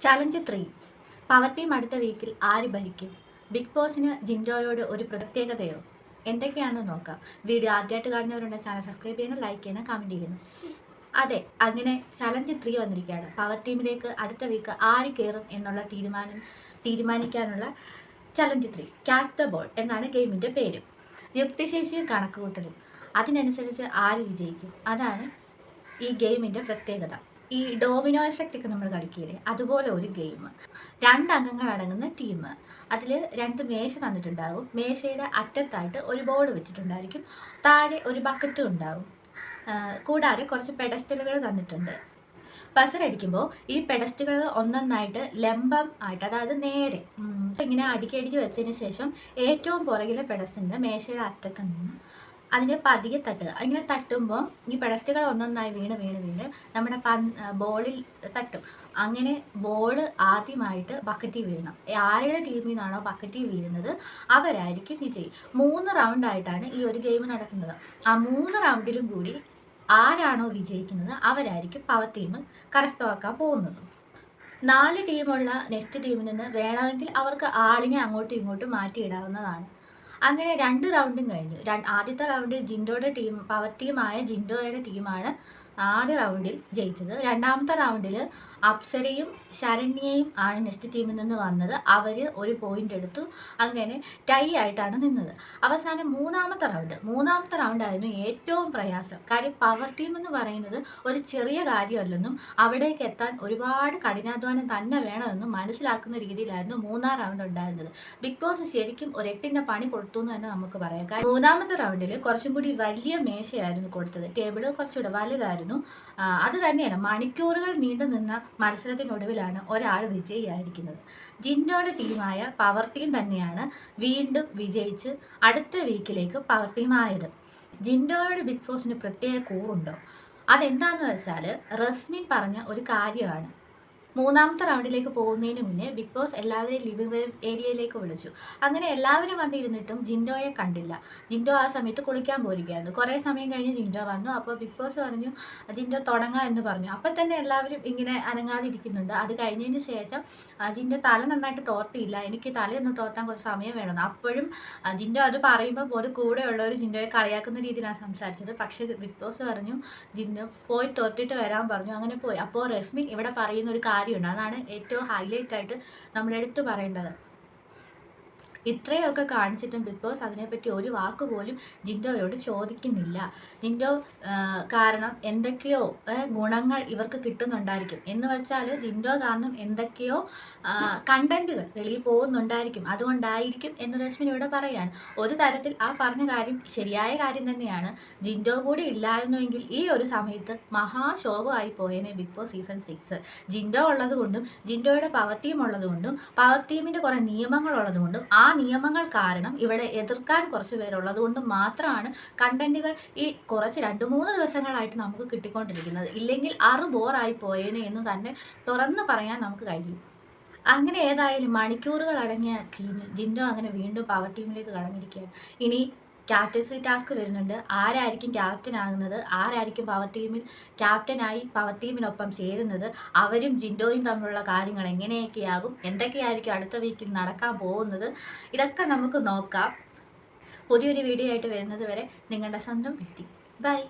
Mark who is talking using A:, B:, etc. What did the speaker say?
A: Challenge 3 power team അടുത്ത വീക്കിൽ ആര് ഭരിക്കും? ബിഗ് ബോസിന് ജിൻഡോയോട് ഒരു പ്രത്യേകതയോ? എന്തൊക്കെയാണെന്ന് നോക്കാം. വീഡിയോ ആദ്യമായിട്ട് കാണുന്നവരുണ്ടെങ്കിൽ ചാനൽ സബ്സ്ക്രൈബ് ചെയ്യണം, ലൈക്ക് ചെയ്യണം, കമൻറ്റ് ചെയ്യണം. അതെ, അങ്ങനെ ചലഞ്ച് 3 വന്നിരിക്കുകയാണ്. പവർ ടീമിലേക്ക് അടുത്ത വീക്ക് ആര് കയറും എന്നുള്ള തീരുമാനിക്കാനുള്ള ചലഞ്ച് 3 ക്യാച്ച് ദ ബോൾ എന്നാണ് ഗെയിമിൻ്റെ പേര്. യുക്തിശേഷിയും കണക്കുകൂട്ടലും അതിനനുസരിച്ച് ആര് വിജയിക്കും, അതാണ് ഈ ഗെയിമിൻ്റെ പ്രത്യേകത. ഈ ഡോമിനോ എഫക്റ്റ് ഒക്കെ നമ്മൾ കളിക്കില്ലേ, അതുപോലെ ഒരു ഗെയിം. 2 അംഗങ്ങൾ അടങ്ങുന്ന ടീം. അതിൽ 2 മേശ തന്നിട്ടുണ്ടാകും. മേശയുടെ അറ്റത്തായിട്ട് ഒരു ബോർഡ് വെച്ചിട്ടുണ്ടായിരിക്കും. താഴെ ഒരു ബക്കറ്റും ഉണ്ടാകും. കൂടാതെ കുറച്ച് പെഡസ്റ്റലുകൾ തന്നിട്ടുണ്ട്. ബസർ അടിക്കുമ്പോൾ ഈ പെഡസ്റ്റുകൾ ഒന്നൊന്നായിട്ട് ലംബം ആയിട്ട്, അതായത് നേരെ ഇങ്ങനെ അടുക്കി വെച്ചതിന് ശേഷം ഏറ്റവും പുറകിലെ പെഡസ്റ്റിൻ്റെ മേശയുടെ അറ്റത്ത് നിന്ന് അതിനെ പതിയെ തട്ടുക. ഇങ്ങനെ തട്ടുമ്പോൾ ഈ പെഡസ്റ്റുകൾ ഒന്നൊന്നായി വീണ് നമ്മുടെ ബോളിൽ തട്ടും. അങ്ങനെ ബോൾ ആദ്യമായിട്ട് ബക്കറ്റിൽ വീഴണം. ആരുടെ ടീമിൽ നിന്നാണോ ബക്കറ്റിൽ വീഴുന്നത് അവരായിരിക്കും വിജയി. 3 റൗണ്ടായിട്ടാണ് ഈ ഒരു ഗെയിം നടക്കുന്നത്. ആ 3 റൗണ്ടിലും കൂടി ആരാണോ വിജയിക്കുന്നത് അവരായിരിക്കും പവർ ടീം കരസ്ഥമാക്കാൻ പോകുന്നത്. 4 ടീമുള്ള നെക്സ്റ്റ് ടീമിൽ നിന്ന് വേണമെങ്കിൽ അവർക്ക് ആളിനെ അങ്ങോട്ടും ഇങ്ങോട്ടും മാറ്റിയിടാവുന്നതാണ്. അങ്ങനെ 2 റൗണ്ടും കഴിഞ്ഞു. ആദ്യത്തെ റൗണ്ടിൽ പവർ ടീമായ ജിൻഡോയുടെ ടീമാണ് ആദ്യ റൗണ്ടിൽ ജയിച്ചത്. 2ാമത്തെ റൗണ്ടിൽ അപ്സരയും ശരണ്യയും ആണ് നെക്സ്റ്റ് ടീമിൽ നിന്ന് വന്നത്. അവർ 1 പോയിന്റ് എടുത്തു. അങ്ങനെ ടൈ ആയിട്ടാണ് നിന്നത്. അവസാനം 3ാമത്തെ റൗണ്ടായിരുന്നു ഏറ്റവും പ്രയാസം. കാര്യം പവർ ടീം എന്ന് പറയുന്നത് ഒരു ചെറിയ കാര്യമല്ലെന്നും അവിടേക്ക് എത്താൻ ഒരുപാട് കഠിനാധ്വാനം തന്നെ വേണമെന്നും മനസ്സിലാക്കുന്ന രീതിയിലായിരുന്നു 3ാം റൗണ്ട് ഉണ്ടായിരുന്നത്. ബിഗ് ബോസ് ശരിക്കും ഒരു 8ന്റെ പണി കൊടുത്തു എന്ന് തന്നെ നമുക്ക് പറയാം. കാര്യം 3ാമത്തെ റൗണ്ടിൽ കുറച്ചും കൂടി വലിയ മേശയായിരുന്നു കൊടുത്തത്. ടേബിൾ കുറച്ചുകൂടെ വലുതായിരുന്നു. അത് തന്നെയാണ് മണിക്കൂറുകൾ നീണ്ടു നിന്ന മത്സരത്തിനൊടുവിലാണ് ഒരാൾ വിജയിയായിരിക്കുന്നത്. ജിൻഡോയുടെ ടീമായ പവർ ടീം തന്നെയാണ് വീണ്ടും വിജയിച്ച് അടുത്ത വീക്കിലേക്ക് പവർ ടീം ആയത്. ജിൻഡോയുടെ ബിഗ് ബോസിന് പ്രത്യേക കൂറുണ്ടോ? അതെന്താണെന്ന് വെച്ചാൽ റസ്മിൻ പറഞ്ഞ ഒരു കാര്യമാണ്. 3ാമത്തെ റൗണ്ടിലേക്ക് പോകുന്നതിന് മുന്നേ ബിഗ് ബോസ് എല്ലാവരെയും ലിവിംഗ് ഏരിയയിലേക്ക് വിളിച്ചു. അങ്ങനെ എല്ലാവരും വന്നിരുന്നിട്ടും ജിൻഡോയെ കണ്ടില്ല. ജിൻഡോ ആ സമയത്ത് കുളിക്കാൻ പോയിരിക്കുകയായിരുന്നു. കുറേ സമയം കഴിഞ്ഞ് ജിൻഡോ വന്നു. അപ്പോൾ ബിഗ് ബോസ് പറഞ്ഞു ജിൻഡോ തുടങ്ങാം എന്ന് പറഞ്ഞു. അപ്പോൾ തന്നെ എല്ലാവരും ഇങ്ങനെ അനങ്ങാതിരിക്കുന്നുണ്ട്. അത് കഴിഞ്ഞതിന് ശേഷം ജിൻഡോ തല നന്നായിട്ട് തോർത്തിയില്ല, എനിക്ക് തലയൊന്ന് തോർത്താൻ കുറച്ച് സമയം വേണമെന്ന്. അപ്പോഴും ജിൻഡോ അത് പറയുമ്പോൾ പോലും കൂടെയുള്ളവർ ജിൻഡോയെ കളിയാക്കുന്ന രീതിയിലാണ് സംസാരിച്ചത്. പക്ഷേ ബിഗ് ബോസ് പറഞ്ഞു ജിൻഡോ പോയി തോർത്തിട്ട് വരാൻ പറഞ്ഞു. അങ്ങനെ പോയി. അപ്പോൾ റസ്മിൻ ഇവിടെ പറയുന്ന ഒരു കാര്യമുണ്ട്. അതാണ് ഏറ്റവും ഹൈലൈറ്റ് ആയിട്ട് നമ്മൾ എടുത്തു പറയേണ്ടത്. ഇത്രയൊക്കെ കാണിച്ചിട്ടും ബിഗ് ബോസ് അതിനെപ്പറ്റി ഒരു വാക്ക് പോലും ജിൻഡോയോട് ചോദിക്കുന്നില്ല. ജിൻഡോ കാരണം എന്തൊക്കെയോ ഗുണങ്ങൾ ഇവർക്ക് കിട്ടുന്നുണ്ടായിരിക്കും. എന്ന് വെച്ചാൽ ജിൻഡോ കാരണം എന്തൊക്കെയോ കണ്ടന്റുകൾ വെളിയിൽ പോകുന്നുണ്ടായിരിക്കും. അതുകൊണ്ടായിരിക്കും എന്ന് റസ്മിൻ ഇവിടെ പറയുകയാണ്. ഒരു തരത്തിൽ ആ പറഞ്ഞ കാര്യം ശരിയായ കാര്യം തന്നെയാണ്. ജിൻഡോ കൂടി ഇല്ലായിരുന്നുവെങ്കിൽ ഈ ഒരു സമയത്ത് മഹാശോകമായി പോയേനെ ബിഗ് ബോസ് സീസൺ 6. ജിൻഡോ ഉള്ളത് കൊണ്ടും ജിൻഡോയുടെ പവർ ടീം ഉള്ളത് കൊണ്ടും പവർ ടീമിൻ്റെ കുറേ നിയമങ്ങൾ ഉള്ളത് കൊണ്ടും ആ നിയമങ്ങൾ കാരണം ഇവിടെ എതിർക്കാൻ കുറച്ച് പേരുള്ളത് കൊണ്ട് മാത്രമാണ് കണ്ടന്റുകൾ ഈ കുറച്ച് 2-3 ദിവസങ്ങളായിട്ട് നമുക്ക് കിട്ടിക്കൊണ്ടിരിക്കുന്നത്. ഇല്ലെങ്കിൽ ബോറായി പോയേനെ എന്ന് തന്നെ തുറന്നു പറയാൻ നമുക്ക് കഴിയും. അങ്ങനെ ഏതായാലും മണിക്കൂറുകൾ അടങ്ങിയ ടീം ജിൻഡോ അങ്ങനെ വീണ്ടും പവർ ടീമിലേക്ക് കടന്നിരിക്കുകയാണ്. ഇനി ക്യാപ്റ്റൻസി ടാസ്ക് വരുന്നുണ്ട്. ആരായിരിക്കും ക്യാപ്റ്റൻ ആകുന്നത്, ആരായിരിക്കും പവർ ടീമിൽ ക്യാപ്റ്റനായി പവർ ടീമിനൊപ്പം ചേരുന്നത്, അവരും ജിൻഡോയും തമ്മിലുള്ള കാര്യങ്ങൾ എങ്ങനെയൊക്കെയാകും, എന്തൊക്കെയായിരിക്കും അടുത്ത വീക്കിൽ നടക്കാൻ പോകുന്നത്, ഇതൊക്കെ നമുക്ക് നോക്കാം. പുതിയൊരു വീഡിയോ ആയിട്ട് വരുന്നത് വരെ നിങ്ങളുടെ സ്വന്തം വ്യക്തി. ബൈ.